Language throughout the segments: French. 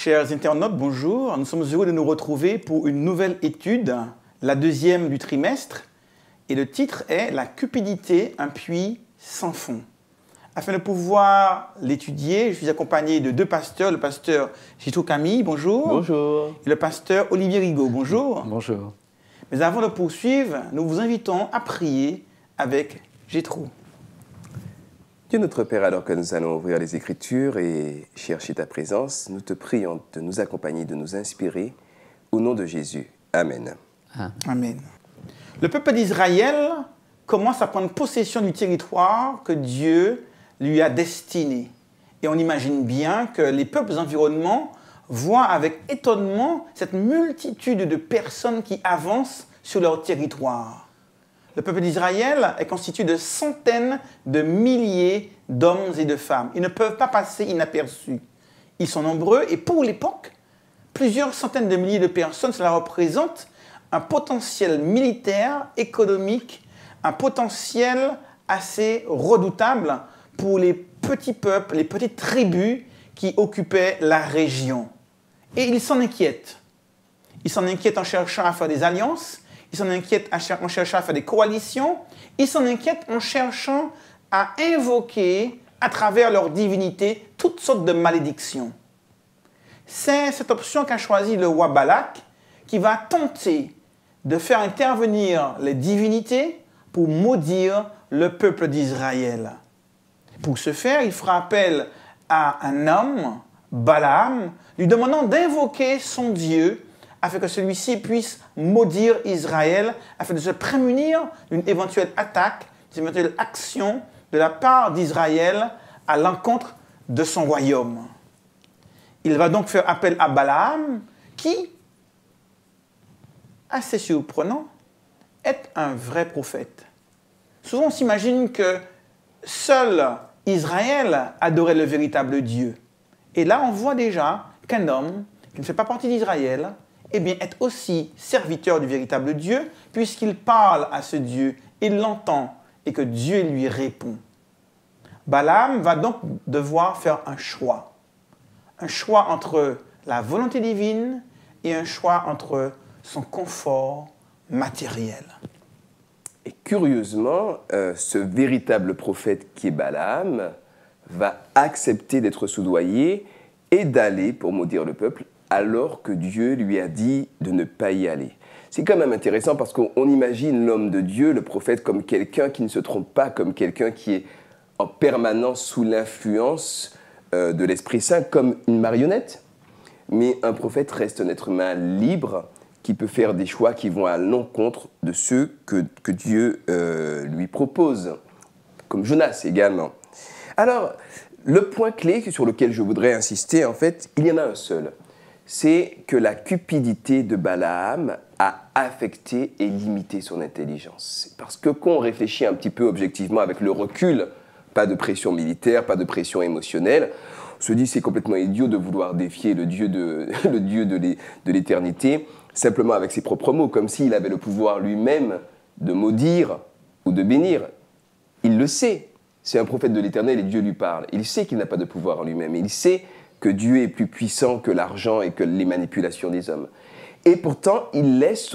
Chers internautes, bonjour. Nous sommes heureux de nous retrouver pour une nouvelle étude, la deuxième du trimestre. Et le titre est « La cupidité, un puits sans fond ». Afin de pouvoir l'étudier, je suis accompagné de deux pasteurs, le pasteur Jétro Camille, bonjour. Bonjour. Et le pasteur Olivier Rigaud, bonjour. Bonjour. Mais avant de poursuivre, nous vous invitons à prier avec Jétro. Dieu notre Père, alors que nous allons ouvrir les Écritures et chercher ta présence, nous te prions de nous accompagner, de nous inspirer. Au nom de Jésus. Amen. Amen. Le peuple d'Israël commence à prendre possession du territoire que Dieu lui a destiné. Et on imagine bien que les peuples environnants voient avec étonnement cette multitude de personnes qui avancent sur leur territoire. Le peuple d'Israël est constitué de centaines de milliers d'hommes et de femmes. Ils ne peuvent pas passer inaperçus. Ils sont nombreux et pour l'époque, plusieurs centaines de milliers de personnes, cela représente un potentiel militaire, économique, un potentiel assez redoutable pour les petits peuples, les petites tribus qui occupaient la région. Et ils s'en inquiètent. Ils s'en inquiètent en cherchant à faire des alliances. Ils s'en inquiètent en cherchant à faire des coalitions. Ils s'en inquiètent en cherchant à invoquer, à travers leur divinité, toutes sortes de malédictions. C'est cette option qu'a choisie le roi Balak, qui va tenter de faire intervenir les divinités pour maudire le peuple d'Israël. Pour ce faire, il fera appel à un homme, Balaam, lui demandant d'invoquer son Dieu afin que celui-ci puisse maudire Israël, afin de se prémunir d'une éventuelle attaque, d'une éventuelle action de la part d'Israël à l'encontre de son royaume. Il va donc faire appel à Balaam, qui, assez surprenant, est un vrai prophète. Souvent, on s'imagine que seul Israël adorait le véritable Dieu. Et là, on voit déjà qu'un homme qui ne fait pas partie d'Israël eh bien, est aussi serviteur du véritable Dieu, puisqu'il parle à ce Dieu, il l'entend, et que Dieu lui répond. Balaam va donc devoir faire un choix entre la volonté divine et un choix entre son confort matériel. Et curieusement, ce véritable prophète qui est Balaam va accepter d'être soudoyé et d'aller pour maudire le peuple, alors que Dieu lui a dit de ne pas y aller. C'est quand même intéressant parce qu'on imagine l'homme de Dieu, le prophète, comme quelqu'un qui ne se trompe pas, comme quelqu'un qui est en permanence sous l'influence de l'Esprit Saint, comme une marionnette. Mais un prophète reste un être humain libre qui peut faire des choix qui vont à l'encontre de ceux que Dieu lui propose, comme Jonas également. Alors, le point clé sur lequel je voudrais insister, en fait, il y en a un seul. C'est que la cupidité de Balaam a affecté et limité son intelligence. Parce que quand on réfléchit un petit peu objectivement avec le recul, pas de pression militaire, pas de pression émotionnelle, on se dit c'est complètement idiot de vouloir défier le Dieu de l'éternité, simplement avec ses propres mots, comme s'il avait le pouvoir lui-même de maudire ou de bénir. Il le sait, c'est un prophète de l'Éternel et Dieu lui parle. Il sait qu'il n'a pas de pouvoir en lui-même, il sait que Dieu est plus puissant que l'argent et que les manipulations des hommes. Et pourtant, il laisse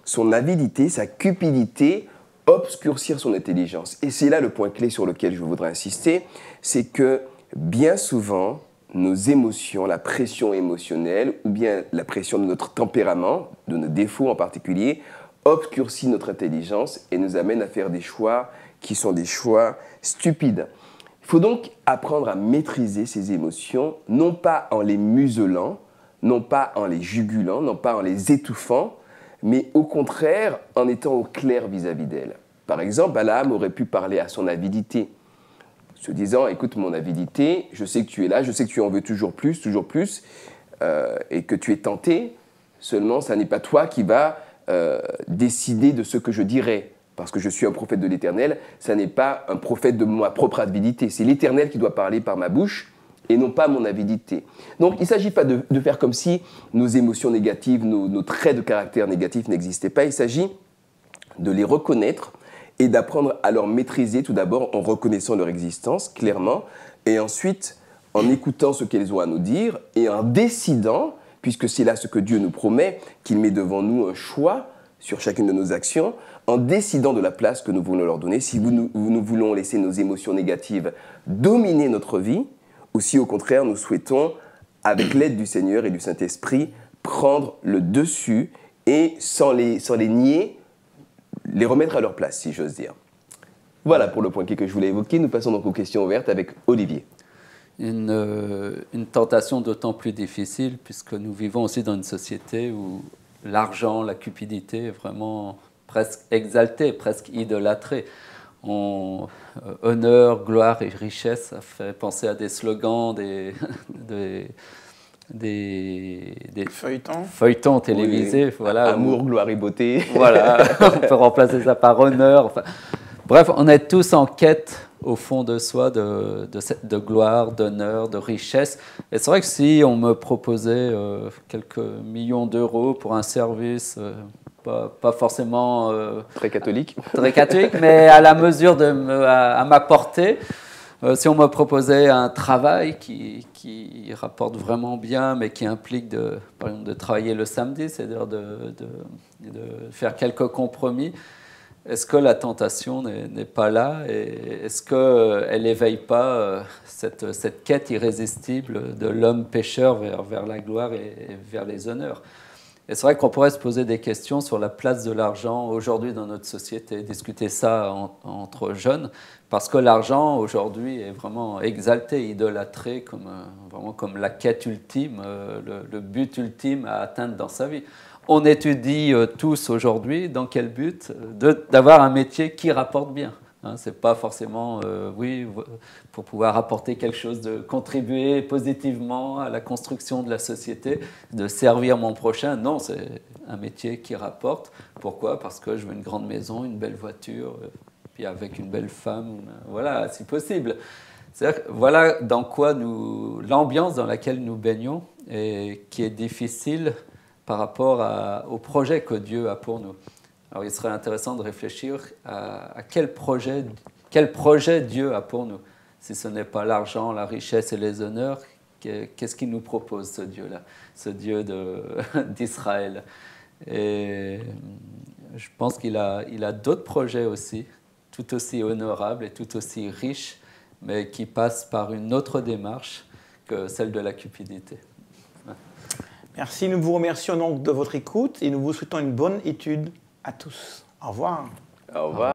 son avidité, sa cupidité, obscurcir son intelligence. Et c'est là le point clé sur lequel je voudrais insister, c'est que bien souvent, nos émotions, la pression émotionnelle ou bien la pression de notre tempérament, de nos défauts en particulier, obscurcit notre intelligence et nous amène à faire des choix qui sont des choix stupides. Il faut donc apprendre à maîtriser ces émotions, non pas en les muselant, non pas en les jugulant, non pas en les étouffant, mais au contraire en étant au clair vis-à-vis d'elles. Par exemple, Balaam aurait pu parler à son avidité, se disant « Écoute, mon avidité, je sais que tu es là, je sais que tu en veux toujours plus, et que tu es tenté, seulement ça n'est pas toi qui vas décider de ce que je dirai. Parce que je suis un prophète de l'Éternel, ça n'est pas un prophète de ma propre avidité. C'est l'Éternel qui doit parler par ma bouche et non pas mon avidité. Donc il ne s'agit pas de faire comme si nos émotions négatives, nos traits de caractère négatifs n'existaient pas. Il s'agit de les reconnaître et d'apprendre à leur maîtriser tout d'abord en reconnaissant leur existence clairement et ensuite en écoutant ce qu'elles ont à nous dire et en décidant, puisque c'est là ce que Dieu nous promet, qu'il met devant nous un choix sur chacune de nos actions, en décidant de la place que nous voulons leur donner, si nous voulons laisser nos émotions négatives dominer notre vie, ou si au contraire nous souhaitons, avec l'aide du Seigneur et du Saint-Esprit, prendre le dessus et sans les nier, les remettre à leur place, si j'ose dire. Voilà pour le point clé que je voulais évoquer. Nous passons donc aux questions ouvertes avec Olivier. Une tentation d'autant plus difficile puisque nous vivons aussi dans une société où l'argent, la cupidité est vraiment presque exaltée, presque idolâtrée. Honneur, gloire et richesse, ça fait penser à des slogans, des feuilletons télévisés. Oui. Voilà, amour, gloire et beauté. Voilà, on peut remplacer ça par honneur. Enfin, bref, on est tous en quête au fond de soi de gloire, d'honneur, de richesse. Et c'est vrai que si on me proposait quelques millions d'euros pour un service, pas forcément très catholique, mais à la mesure à ma portée, si on me proposait un travail qui rapporte vraiment bien, mais qui implique par exemple de travailler le samedi, c'est-à-dire de faire quelques compromis, est-ce que la tentation n'est pas là et est-ce qu'elle n'éveille pas cette quête irrésistible de l'homme pécheur vers la gloire et vers les honneurs? Et c'est vrai qu'on pourrait se poser des questions sur la place de l'argent aujourd'hui dans notre société, discuter ça entre jeunes, parce que l'argent aujourd'hui est vraiment exalté, idolâtré vraiment comme la quête ultime, le but ultime à atteindre dans sa vie. On étudie tous aujourd'hui dans quel but d'avoir un métier qui rapporte bien. Hein, ce n'est pas forcément, pour pouvoir apporter quelque chose, de contribuer positivement à la construction de la société, de servir mon prochain. Non, c'est un métier qui rapporte. Pourquoi? Parce que je veux une grande maison, une belle voiture, puis avec une belle femme, voilà, si possible. C'est-à-dire, voilà dans quoi l'ambiance dans laquelle nous baignons et qui est difficile par rapport au projet que Dieu a pour nous. Alors, il serait intéressant de réfléchir à quel projet Dieu a pour nous. Si ce n'est pas l'argent, la richesse et les honneurs, qu'est-ce qu'il nous propose, ce Dieu-là, ce Dieu d'Israël? Et je pense qu'il a d'autres projets aussi, tout aussi honorables et tout aussi riches, mais qui passent par une autre démarche que celle de la cupidité. Merci, nous vous remercions donc de votre écoute et nous vous souhaitons une bonne étude à tous. Au revoir. Au revoir.